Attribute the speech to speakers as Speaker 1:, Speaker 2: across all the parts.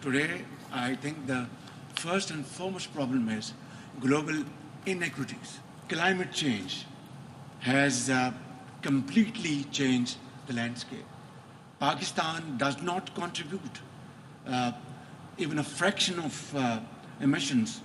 Speaker 1: Today, I think the first and foremost problem is global inequities. Climate change has completely changed the landscape. Pakistan does not contribute even a fraction of emissions.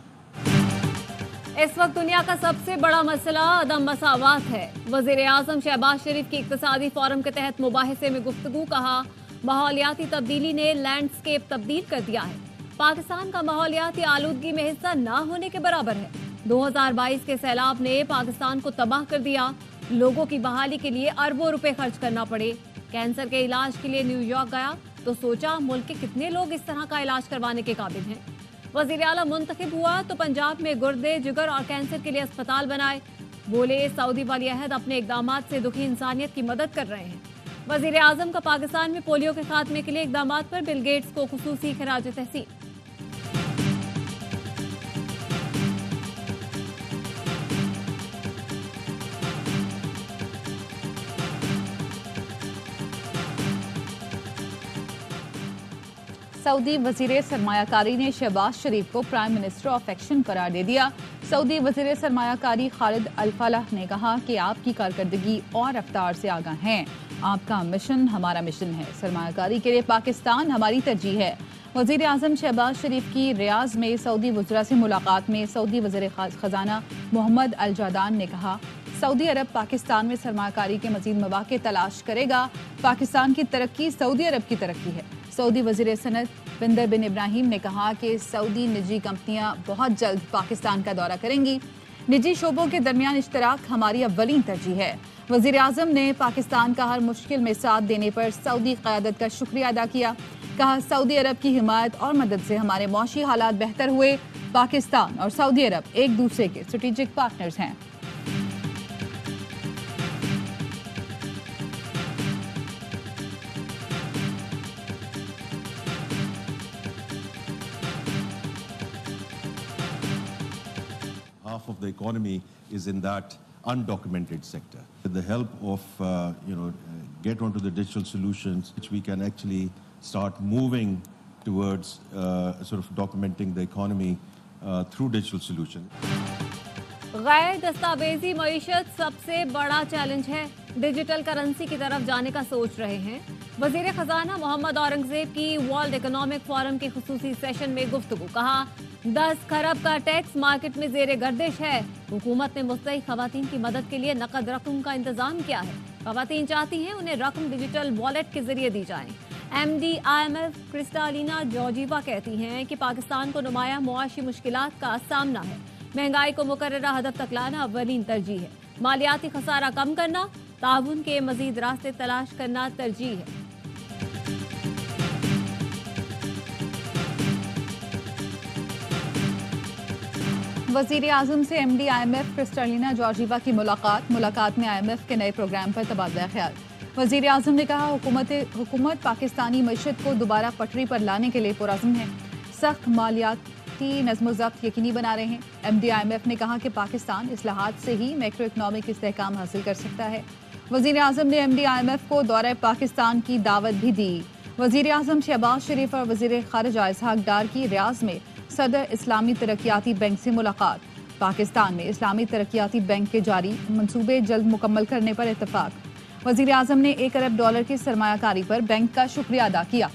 Speaker 2: इस वक्त दुनिया का सबसे बड़ा मसला अदम मसावात है। वज़ीर-ए-आज़म शहबाज शरीफ की इक़्तिसादी फोरम के तहत मुबाहिसे में गुफ्तगू। कहा, माहौलियाती तब्दीली ने लैंडस्केप तब्दील कर दिया है। पाकिस्तान का माहौलियाती आलूदगी में हिस्सा ना होने के बराबर है। 2022 के सैलाब ने पाकिस्तान को तबाह कर दिया। लोगों की बहाली के लिए अरबों रुपए खर्च करना पड़े। कैंसर के इलाज के लिए न्यूयॉर्क गया तो सोचा मुल्क के कितने लोग इस तरह का इलाज करवाने के काबिल हैं। वज़ीर आला मुंतखब हुआ तो पंजाब में गुर्दे, जिगर और कैंसर के लिए अस्पताल बनाए। बोले, सऊदी वली अहद अपने इक़दामात से दुखी इंसानियत की मदद कर रहे हैं। वज़ीर आज़म का पाकिस्तान में पोलियो के खात्मे के लिए इक़दामात पर बिल गेट्स को खुसूसी खराज तहसीन।
Speaker 3: सऊदी वज़ीर सरमायाकारी ने शहबाज शरीफ को प्राइम मिनिस्टर ऑफ एक्शन करार दे दिया। सऊदी वज़ीर सरमायाकारी खालिद अल फलाह ने कहा कि आपकी कारकर्दगी और रफ्तार से आगाह हैं। आपका मिशन हमारा मिशन है। सरमायाकारी के लिए पाकिस्तान हमारी तरजीह है। वज़ीर आज़म शहबाज शरीफ की रियाज में सऊदी वज़रा से मुलाकात में सऊदी वज़ीर ख़ज़ाना मोहम्मद अल जादान ने कहा, सऊदी अरब पाकिस्तान में सरमायाकारी के मज़ीद मौक़े तलाश करेगा। पाकिस्तान की तरक्की सऊदी अरब की तरक्की है। सऊदी वज़ीर सनत बिंदर बिन इब्राहिम ने कहा कि सऊदी निजी कंपनियां बहुत जल्द पाकिस्तान का दौरा करेंगी। निजी शोबों के दरमियान इश्तराक हमारी अव्वलीन तरजीह है। वज़ीर आज़म ने पाकिस्तान का हर मुश्किल में साथ देने पर सऊदी क़यादत का शुक्रिया अदा किया। कहा, सऊदी अरब की हिमायत और मदद से हमारे मौशी हालात बेहतर हुए। पाकिस्तान और सऊदी अरब एक दूसरे के स्ट्रेटेजिक पार्टनर्स हैं।
Speaker 4: Half of the economy is in that undocumented sector. With the help of, get onto the digital solutions, which we can actually start moving towards sort of documenting the economy through digital solutions.
Speaker 2: गैर दस्तावेजी मईशत सबसे बड़ा challenge है। Digital currency की तरफ जाने का सोच रहे हैं। वज़ीर ख़ज़ाना मोहम्मद औरंगज़ेब की वर्ल्ड इकोनॉमिक फोरम के खुसूसी सेशन में गुफ्तगू। कहा, 10 खरब का टैक्स मार्केट में जेर गर्दिश है। हुकूमत ने मुस्तहिक ख़वातीन की मदद के लिए नकद रकम का इंतजाम किया है। ख़वातीन चाहती हैं उन्हें रकम डिजिटल वॉलेट के जरिए दी जाए। MD IMF क्रिस्टालिना जॉर्जीवा कहती हैं कि पाकिस्तान को नुमाया मुआशी मुश्किलात का सामना है। महंगाई को मुकर्ररा हदफ तक लाना अव्वलीन तरजीह है। मालियाती खसारा कम करना, ताउन के मजीद रास्ते तलाश करना तरजीह है।
Speaker 3: वज़ीर आज़म से MD IMF क्रिस्टालिना जॉर्जीवा की मुलाकात में IMF के नए प्रोग्राम पर तबादला ख्याल। वज़ीर आज़म ने कहा, हुकूमत पाकिस्तानी मईशत को दोबारा पटरी पर लाने के लिए पुरअज़्म है। सख्त मालियाती नज़्म ज़ब्त यकीनी बना रहे हैं। MD IMF ने कहा कि पाकिस्तान इस्लाहात से ही मैक्रो इकनॉमिक इस्तेहकाम हासिल कर सकता है। वज़ीर आज़म ने MD IMF को दौरे पाकिस्तान की दावत भी दी। वज़ीर आज़म शहबाज शरीफ और वज़ीर ख़ारिजा इसहाक़ डार की रियाज में सदर इस्लामी तरक्याती बैंक से मुलाकात। पाकिस्तान में इस्लामी तरक्याती बैंक के जारी मंसूबे जल्द मुकम्मल करने पर इत्तफाक। वज़ीर आज़म ने $1 अरब की सरमायाकारी पर बैंक का शुक्रिया अदा किया।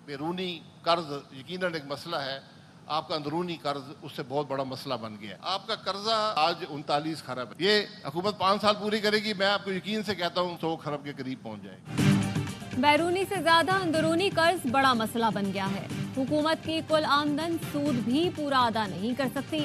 Speaker 5: बैरूनी कर्ज यकीनन एक मसला है। आपका अंदरूनी कर्ज उससे बहुत बड़ा मसला बन गया। आपका कर्जा आज 39 खरब है। ये हुकूमत 5 साल पूरी करेगी, मैं आपको यकीन से कहता हूँ 100 खरब के करीब पहुँच जाएगी।
Speaker 2: बैरूनी से ज्यादा अंदरूनी कर्ज बड़ा मसला बन गया है। हुकूमत की कुल आमदन सूद भी पूरा अदा नहीं कर सकती।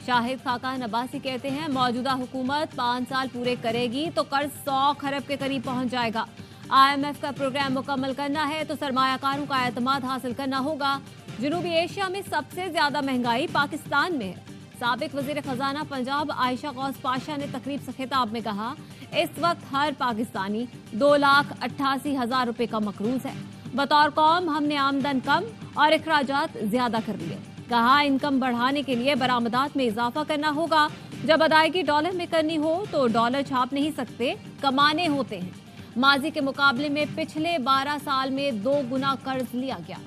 Speaker 2: शाहिद खाका नबासी कहते हैं, मौजूदा हुकूमत 5 साल पूरे करेगी तो कर्ज 100 खरब के करीब पहुँच जाएगा। IMF का प्रोग्राम मुकम्मल करना है तो सरमायाकारों का एतमाद हासिल करना होगा। जनूबी एशिया में सबसे ज्यादा महंगाई पाकिस्तान में है। साबिक वज़ीर ख़ज़ाना पंजाब आयशा गौस पाशा ने तकरीब से खिताब में कहा, इस वक्त हर पाकिस्तानी 2,88,000 रुपए का मकरूज है। बतौर कौम हमने आमदन कम और अखराजात ज्यादा कर लिए। کہا انکم بڑھانے کے لیے برآمدات میں اضافہ کرنا ہوگا. جب ادائیگی ڈالر میں کرنی ہو تو ڈالر چھاپ نہیں سکتے, کمانے ہوتے ہیں. ماضی کے مقابلے میں پچھلے 12 سال میں 2 گنا قرض لیا گیا.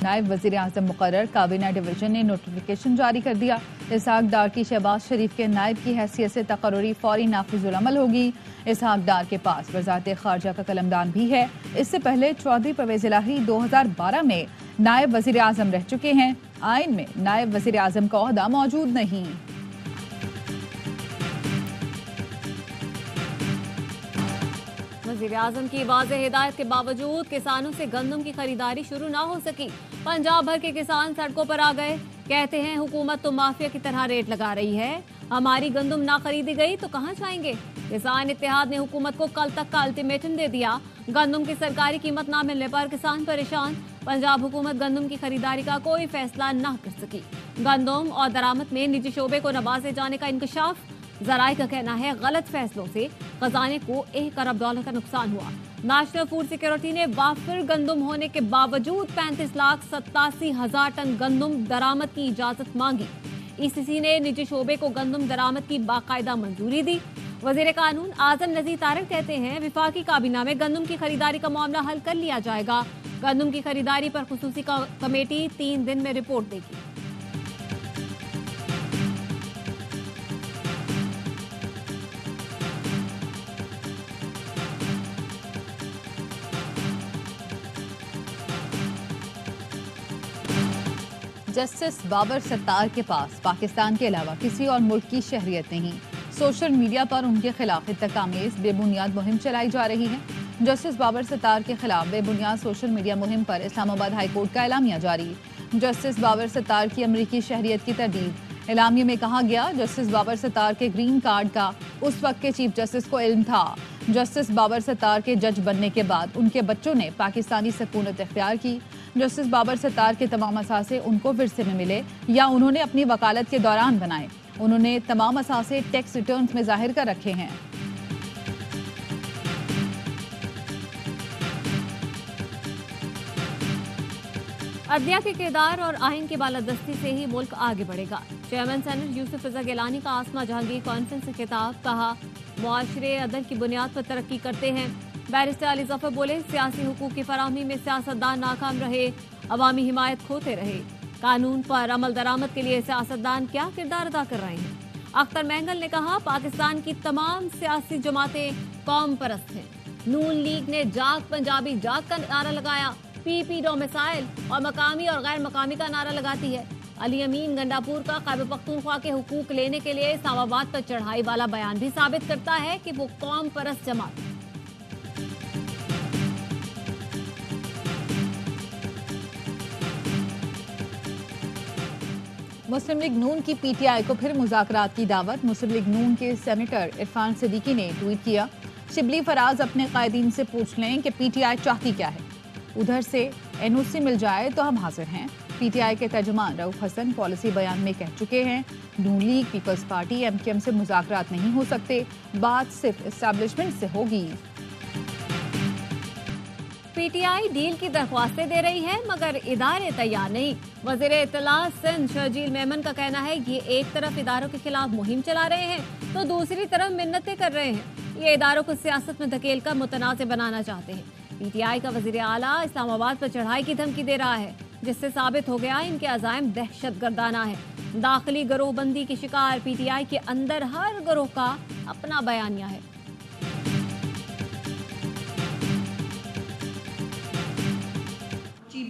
Speaker 3: نائب وزیر اعظم مقرر کابینہ ڈویژن نے نوٹیفیکیشن جاری کر دیا. اسحاق ڈار کی شہباز شریف کے نائب کی حیثیت سے تقرری فوری نافذ العمل ہوگی. اسحاق ڈار کے پاس وزارت خارجہ کا قلمدان بھی ہے. اس سے پہلے چودھری پرویز الہی 2012 میں نائب وزیر اعظم رہ چکے ہیں. آئین میں نائب وزیر اعظم کا عہدہ موجود نہیں.
Speaker 2: وزیر اعظم کی واضح ہدایت کے باوجود کسانوں سے گندم کی خریداری شروع نہ ہو سکی. پنجاب بھر کے کسان سڑکوں پر آ گئے. کہتے ہیں حکومت تو مافیا کی طرح ریٹ لگا رہی ہے, ہماری گندم نہ خریدی گئی تو کہاں جائیں گے. کسان اتحاد نے حکومت کو کل تک کا الٹیمیٹم دے دیا. گندم کی سرکاری قیمت نہ ملنے پر کسان پریشان. پنجاب حکومت گندم کی خریداری کا کوئی فیصلہ نہ کر سکی. گندم اور درآمد میں نجی شعبے کو نوازے جانے کا انکشاف. ذرائع کا کہنا ہے غلط فیصلوں سے خزانے کو $1 ارب کا نقصان ہوا. نیشنل فوڈ سیکیورٹی نے وافر گندم ہونے کے باوجود 35,87,000 ٹن گندم درآمد کی اجازت مانگی. ECC نے نجی شعبے کو گندم درآمد کی باقاعدہ منظوری دی. وزیر قانون اعظم نذیر طارق کہتے ہیں وفاقی کابینہ میں گندم کی خریداری کا معاملہ حل کر لیا جائے گا. گندم کی خریداری پر خصوصی کمیٹی 3 دن میں رپورٹ دے گی.
Speaker 3: جسٹس بابر ستار کے پاس پاکستان کے علاوہ کسی اور ملک کی شہریت نہیں. سوشل میڈیا پر ان کے خلاف اتکامیز بے بنیاد مہم چلائی جا رہی ہے. جسٹس بابر ستار کے خلاف بے بنیاد سوشل میڈیا مہم پر اسلام آباد ہائی کورٹ کا اعلامیہ جاری. جسٹس بابر ستار کی امریکی شہریت کی تردید. اعلامیے میں کہا گیا جسٹس بابر ستار کے گرین کارڈ کا اس وقت کے چیف جسٹس کو علم تھا. جسٹس بابر ستار کے جج بننے کے بعد ان کے بچوں نے پاکستانی سکونت اختیار کی. جسٹس بابر ستار کے تمام اثاثے ان کو ورثے میں ملے یا انہوں نے اپنی وکالت کے دوران بنائے. انہوں نے تمام اثاثے ٹیکس ریٹرنز میں ظاہر کر رکھے ہیں.
Speaker 2: عدلیہ کے کردار اور آئین کی بالادستی سے ہی ملک آگے بڑھے گا. چیئرمین سینٹ یوسف رضا گیلانی کا آسما جہانگیر کانفرنس سے خطاب. کہا معاشرے عدل کی بنیاد پر ترقی کرتے ہیں. بیرسٹر علی ظفر بولے سیاسی حقوق کی فراہمی میں سیاستدان ناکام رہے, عوامی حمایت کھوتے رہے. قانون پر عمل درآمد کے لیے سیاستدان کیا کردار ادا کر رہے ہیں. اختر مینگل نے کہا پاکستان کی تمام سیاسی جماعتیں قوم پرست ہیں. نون لیگ نے جاگ پنجابی جاگ کا نعرہ لگایا. پی ڈومیسائل اور مقامی اور غیر مقامی کا نعرہ لگاتی ہے. علی امین گنڈاپور کا خیبر پختونخوا کے حقوق لینے کے لیے اسلام آباد پر چڑھائی والا بیان بھی ثابت کرتا ہے کہ وہ قوم پرست جماعت ہے.
Speaker 3: مسلم لیگ نون کی پی ٹی آئی کو پھر مذاکرات کی دعوت. مسلم لیگ نون کے سینیٹر عرفان صدیقی نے ٹویٹ کیا شبلی فراز اپنے قائدین سے پوچھ لیں کہ پی ٹی آئی چاہتی کیا ہے. ادھر سے این او سی مل جائے تو ہم حاضر ہیں. پی ٹی آئی کے ترجمان رؤف حسن پالیسی بیان میں کہہ چکے ہیں Noon league peoples party M Q M سے مذاکرات نہیں ہو سکتے, بات صرف اسٹیبلشمنٹ سے ہوگی.
Speaker 2: پی ٹی آئی ڈیل کی درخواستیں دے رہی ہے مگر ادارے تیار نہیں. وزیر اطلاع سندھ شرجیل میمن کا کہنا ہے کہ ایک طرف اداروں کے خلاف مہم چلا رہے ہیں تو دوسری طرف منتیں کر رہے ہیں. یہ اداروں کو سیاست میں دھکیل کر متنازع بنانا چاہتے ہیں. پی ٹی آئی کا وزیر اعلیٰ اسلام آباد پر چڑھائی کی دھمکی دے رہا ہے جس سے ثابت ہو گیا ان کے عزائم دہشت گردانہ ہے. داخلی گروہ بندی کی شکار پی ٹی آئی کے اندر ہر گروہ کا اپنا بیانیہ ہے.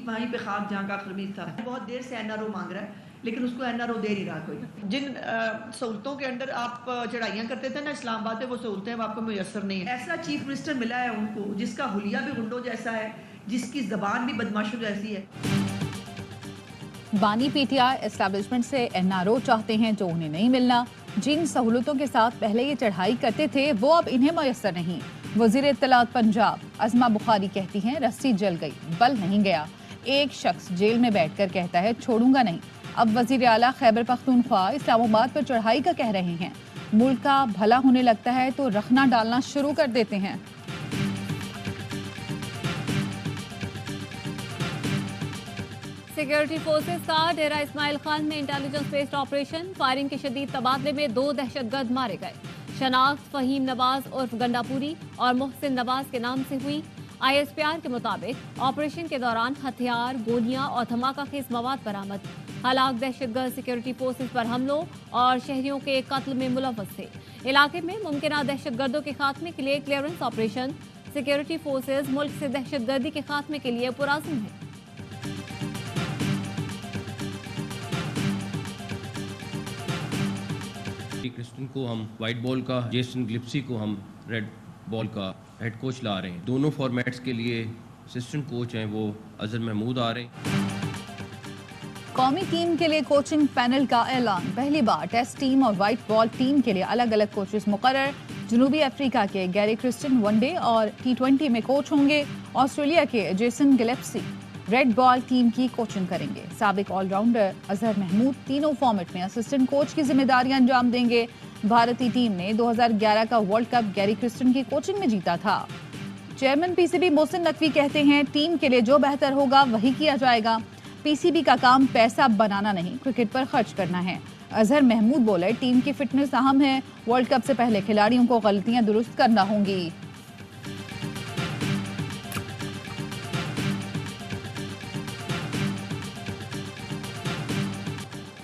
Speaker 6: وہیں پہ خاک جہاں کا خرمیز تھا. بہت دیر سے این آر او مانگ رہا ہے لیکن اس کو این آر او دے نہیں رہا کوئی. جن سہولتوں کے اندر آپ چڑھائیاں کرتے تھے نا اسلام آباد میں وہ سہولتیں آپ کو میسر نہیں ہیں. ایسا چیف منسٹر ملا ہے ان کو جس کا حلیہ بھی گنڈوں جیسا ہے, جس کی زبان بھی بدماشوں جیسی ہے.
Speaker 3: بانی پی ٹی آئی اسٹیبلشمنٹ سے این آر او چاہتے ہیں جو انہیں نہیں ملنا. جن سہولتوں کے ساتھ پہلے یہ چڑھائی کرتے تھے وہ اب انہیں میسر نہیں. وزیر اطلاعات پنجاب عظمہ بخاری کہتی ہیں رسی جل گئی بل نہیں گیا. ایک شخص جیل میں بیٹھ کر کہتا ہے چھوڑوں گا نہیں. اب وزیر اعلیٰ خیبر پختونخوا اسلام آباد پر چڑھائی کا کہہ رہے ہیں. ملک کا بھلا ہونے لگتا ہے تو رکھنا ڈالنا شروع کر دیتے ہیں.
Speaker 2: सिक्योरिटी फोर्सेस का डेरा इस्माइल खान में इंटेलिजेंस बेस्ड ऑपरेशन, फायरिंग के शदीद तबादले में 2 दहशतगर्द मारे गए। शनाख्त फहीम नवाज उर्फ गंडापुरी और मोहसिन नवाज के नाम से हुई। ISPR के मुताबिक ऑपरेशन के दौरान हथियार, गोलियां और धमाका खेज मवाद बरामद। हलाक दहशतगर्द सिक्योरिटी फोर्सेस पर हमलों और शहरियों के कत्ल में मुलव्वस थे। इलाके में मुमकिन दहशतगर्दों के खात्मे के लिए क्लियरेंस ऑपरेशन। सिक्योरिटी फोर्सेस मुल्क से दहशतगर्दी के खात्मे के लिए पुरअज़्म है।
Speaker 7: क्रिस्टन को हम वाइट बॉल का, जेसन ग्लिप्सी को हम रेड बॉल का हेड कोच ला रहे हैं। दोनों फॉर्मेट्स के लिए असिस्टेंट कोच हैं वो अजहर महमूद आ रहे हैं।
Speaker 3: कौमी टीम के लिए कोचिंग पैनल का ऐलान। पहली बार टेस्ट टीम और वाइट बॉल टीम के लिए अलग अलग कोचेस मुकर्रर। जनूबी अफ्रीका के गैरी क्रिस्टन वनडे और T20 में कोच होंगे। ऑस्ट्रेलिया के जेसन गिलेप्सी रेड बॉल टीम की कोचिंग करेंगे। साबिक ऑलराउंडर अजहर महमूद तीनों फॉर्मेट में असिस्टेंट कोच की जिम्मेदारियां अंजाम देंगे। भारतीय टीम ने 2011 का वर्ल्ड कप गैरी क्रिस्टन की कोचिंग में जीता था। चेयरमैन PCB मोहसिन नकवी कहते हैं, टीम के लिए जो बेहतर होगा वही किया जाएगा। PCB का काम पैसा बनाना नहीं, क्रिकेट पर खर्च करना है। अजहर महमूद बोले, टीम की फिटनेस अहम है। वर्ल्ड कप से पहले खिलाड़ियों को गलतियां दुरुस्त करना होंगी।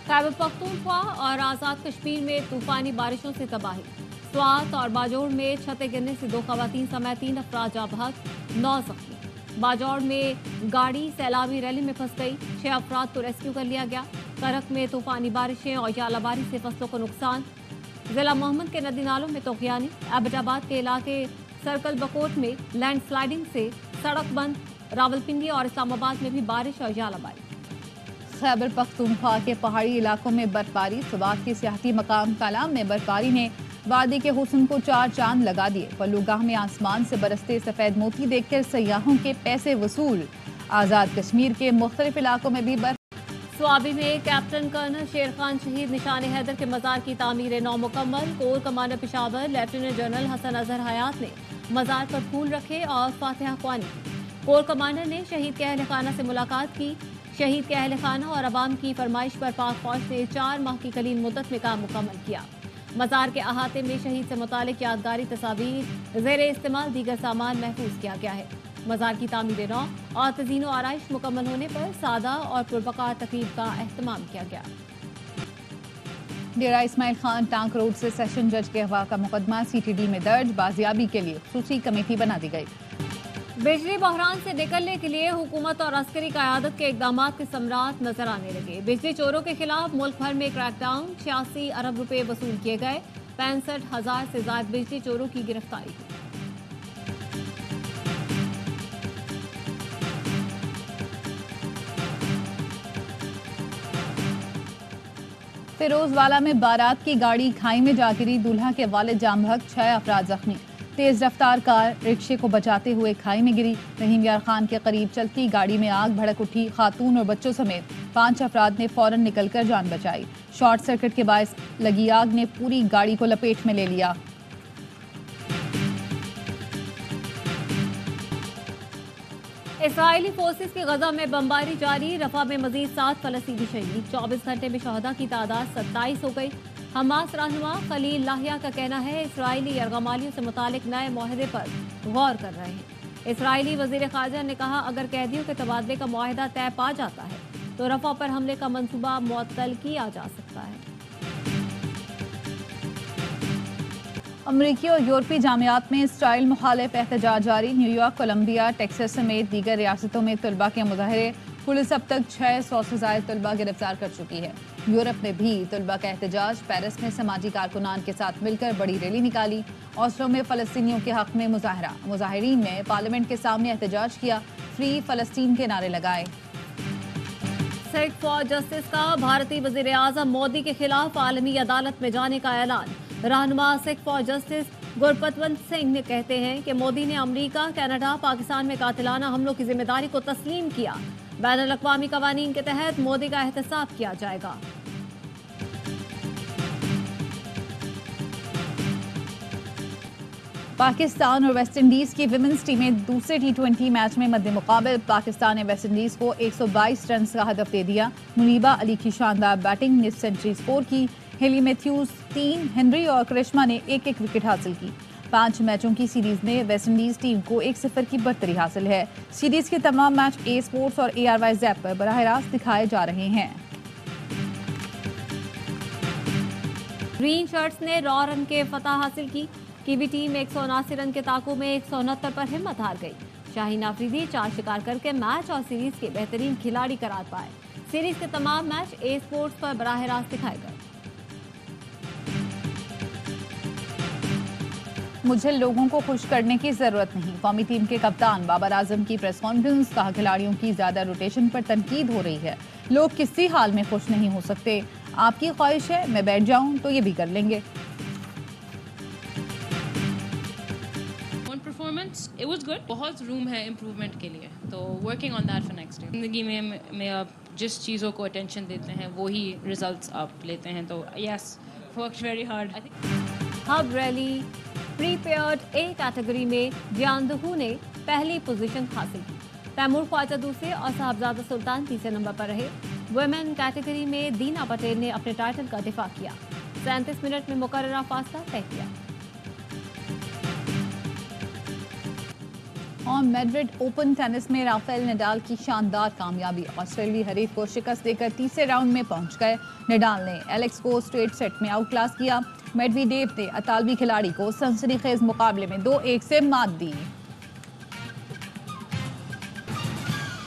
Speaker 2: खैबर पख्तूनख्वा और आज़ाद कश्मीर में तूफानी बारिशों से तबाही। स्वात और बाजौड़ में छतें गिरने से 2 खवातीन समेत 3 अफराद जाँ बहक, 9 जख्मी। बाजौड़ में गाड़ी सैलाबी रैली में फंस गई, 6 अफराद को रेस्क्यू कर लिया गया। करक में तूफानी बारिशें और यालाबारी से फसलों को नुकसान। जिला मोहम्मद के नदी नालों में तोक़यानी। एबटाबाद के इलाके सर्कल बकोट में लैंड स्लाइडिंग से सड़क बंद। रावलपिंडी और इस्लामाबाद में भी बारिश और यालाबारी।
Speaker 3: खैबर पख्तूनख्वा के पहाड़ी इलाकों में बर्फबारी। सुबाह के सियाहती मकाम कलाम में बर्फबारी ने वादी के हुस्न को 4 चांद लगा दिए। पल्लूगाह में आसमान से बरसते सफेद मोती देखकर सयाहों के पैसे वसूल। आज़ाद कश्मीर के मुख्तलिफ इलाकों में भी
Speaker 2: स्वाबी में कैप्टन कर्नल शेर खान शहीद निशान हैदर के मज़ार की तामीर 9 मुकम्मल। Core commander Peshawar lieutenant general Hasan Azhar Hayat ने मज़ार पर फूल रखे और फातिहा ख्वानी की। कोर कमांडर ने शहीद के अहल खाना से मुलाकात की। शहीद के अहल खाना और अवाम की फरमाइश पर पाक फौज ने 4 माह की कलील मुद्दत में काम मुकम्मल किया। मज़ार के अहाते में शहीद से मुतालिक यादगारी तस्वीर, ज़ेरे इस्तेमाल दीगर सामान महफूज किया गया है। मज़ार की तामीर 9 और तज़ीनो आराइश मुकम्मल होने पर सादा और पुरबकार तकरीब का एहतमाम किया गया।
Speaker 3: डेरा इस्माइल खान टांक रोड से सेशन जज के अगवा का मुकदमा CTD में दर्ज। बाजियाबी के लिए खुसूसी कमेटी बना दी गई।
Speaker 2: बिजली बहरान से निकलने के लिए हुकूमत और अस्करी क़यादत के इक़दामात के समरात नजर आने लगे। बिजली चोरों के खिलाफ मुल्क भर में क्रैकडाउन, 86 अरब रुपए वसूल किए गए। 65,000 से ज्यादा बिजली चोरों की गिरफ्तारी हुई।
Speaker 3: फिरोजवाला में बारात की गाड़ी खाई में जा गिरी। दूल्हा के वालिद जाम बहक, 6 अफराद जख्मी। तेज रफ्तार कार रिक्शे को बचाते हुए खाई में गिरी। रहीम यार खान के करीब चलती गाड़ी में आग भड़क उठी। खातून और बच्चों समेत 5 अफराद ने फौरन निकलकर जान बचाई। शॉर्ट सर्किट के बायस लगी आग ने पूरी गाड़ी को लपेट में ले लिया।
Speaker 2: इसराइली फोर्सेस की गजा में बमबारी जारी। रफा में मजीद 7 फलस्तीनी शहीद। 24 घंटे में शहदा की तादाद 27 हो गई। हमास रहनुमा खलील लाहिया का कहना है, इसराइली यरगमालियों से मुतालिक नए मुआहदे पर गौर कर रहे हैं। इसराइली वजीर खारजा ने कहा, अगर कैदियों के तबादले का मुआहदा तय पा जाता है तो रफा पर हमले का मंसूबा मुअत्तल किया जा सकता है।
Speaker 3: अमरीकी और यूरोपीय जामियात में इसराइल मुखालिफ एहतजाज जारी। न्यूयॉर्क, कोलंबिया, टेक्सास समेत दीगर रियासतों में तलबा के मुजाहरे। पुलिस अब तक 600 से ज्यादा तलबा गिरफ्तार कर चुकी है। यूरोप में भी तलबा का एहतजाज। पेरिस में समाजी कारकुनान के साथ मिलकर बड़ी रैली निकाली। ऑस्लो में फलस्तीनियों के हक में मुजाहरा। मुजाहिरीन ने पार्लियामेंट के सामने एहतजाज किया। फ्री फलस्तीन के नारे लगाए।
Speaker 2: सिख फॉर जस्टिस का भारतीय वजीर आजम मोदी के खिलाफ आलमी अदालत में जाने का ऐलान। रहनुमा सिख फॉर जस्टिस गुरपतवंत सिंह ने कहते हैं कि मोदी ने अमरीका, कनाडा, पाकिस्तान में कातिलाना हमलों की जिम्मेदारी को तस्लीम किया। बैनुल अक़वामी कवानीन के तहत मोदी का एहतसाब किया जाएगा।
Speaker 3: پاکستان اور ویسٹ انڈیز کی ویمنز ٹیمیں دوسرے T20 میچ میں مد مقابل پاکستان نے ویسٹ انڈیز کو 122 رنز کا ہدف دے دیا. منیبہ علی کی شاندار بیٹنگ نے سنچری سکور کی. ہیلی میتھیوز 3, ہنری اور کرشما نے ایک ایک وکٹ حاصل کی. 5 میچوں کی سیریز میں ویسٹ انڈیز ٹیم کو 1-0 کی برتری حاصل ہے. سیریز کے تمام میچ اے اسپورٹس اور ARY زیپ پر براہ راست دکھائے جا رہے ہیں.
Speaker 2: گرین شرٹس نے 100 رن کے فتح حاصل کی. کیوی ٹیم 179 رن کے تاکوں میں 169 پر ہمت ہار گئی. شاہین آفریدی 4 شکار کر کے میچ اور سیریز کے بہترین کھلاڑی قرار پائے. سیریز کے تمام میچ اے اسپورٹس پر براہ راست دکھائے گئے.
Speaker 3: مجھے لوگوں کو خوش کرنے کی ضرورت نہیں. قومی ٹیم کے کپتان بابر اعظم کی پریس کانفرنس. کہا کھلاڑیوں کی زیادہ روٹیشن پر تنقید ہو رہی ہے. لوگ کسی حال میں خوش نہیں ہو سکتے. آپ کی خواہش ہے میں بیٹھ جاؤں تو یہ بھی کر لیں گے.
Speaker 8: Performance it was good. بہت روم ہے امپروومنٹ کے لیے, تو working on that for next day. زندگی میں آپ جس چیزوں کو اٹینشن دیتے ہیں وہی ریزلٹس آپ لیتے ہیں. تو یس ورک ویری ہارڈ.
Speaker 2: ہب really prepared A category میں جیان دہو نے پہلی پوزیشن حاصل کی. تیمور خواجہ دوسرے اور صاحبزادہ سلطان تیسرے نمبر پر رہے. ویمن کیٹیگری میں دینا پٹیل نے اپنے ٹائٹل کا دفاع کیا. 37 منٹ میں مقررہ فاصلہ طے کیا.
Speaker 3: اور میڈرڈ اوپن ٹینس میں رافیل نڈال کی شاندار کامیابی. آسٹریلوی حریف کو شکست دے کر تیسرے راؤنڈ میں پہنچ گئے. نڈال نے ایلیکس کو اسٹریٹ سیٹ میں آؤٹ کلاس کیا. میڈوی ڈیو نے اطالوی کھلاڑی کو سنسنی خیز مقابلے میں 2-1 سے مات دی.